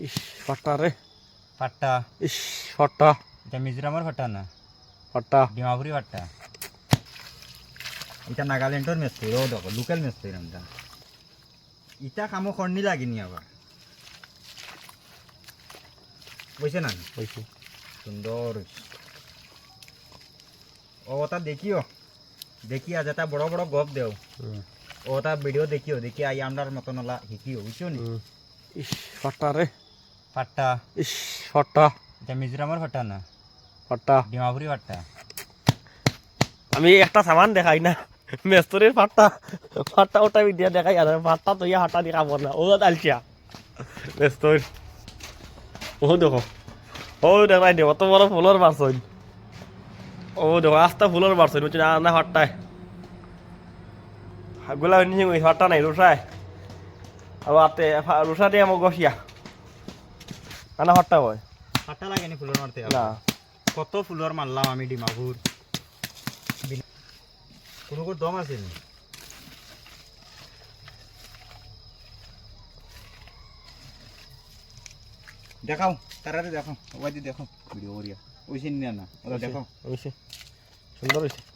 ইস ফাটা রে ফাট্টা ইস ফাটা এটা মিজোরামের ফাট্টা না ফাটা ডিমাপুরি ফাট্টা এটা নাগাল্যান্ডের মেস্তুই ও দেখো লোকাল মেস্তুই নামটা ইটা কামো খন্ডি লাগিনি আবার বুঝছে না হইছে সুন্দর ও ওটা দেখিও দেখি আজ এটা বড় বড় গপ দেও ওটা ভিডিও দেখিও দেখি আই আমরার মতন ওলা শিখিও বুঝছো নি ইস ফাটা রে ফাট্টা ইস ফাটা এটা মিজোরামের ফাট্টা না ফাটা ডিমাপুরি ফাট্টা আমি একটা সামান দেখাই না মেস্তরের ফাটা ফাটা ওটা ভিডিও দেখাই আর ফাটা তো ইয়া হাটা দিয়ে খাবো না ও ডালচিয়া মেস্তর ও দেখো ও দেখাই দে অত বড় ফুলের বাসন ও দেখো আস্তা ফুলের বাসন বুঝছি না না ফাটায় গুলা নিয়ে ওই ফাটা নাই রুষায় আর আতে রুষা দিয়ে আমার গসিয়া না ফাটা হয় ফাট্টা লাগেনি ফুলের মারতে না কত ফুলের মারলাম আমি ডিমাপুর কোনো দম আছে নি দেখাও তারারে দেখাও ওই দেখো ভিডিও করিয়া ওইছে না না ওরা দেখাও হয়েছে সুন্দর হয়েছে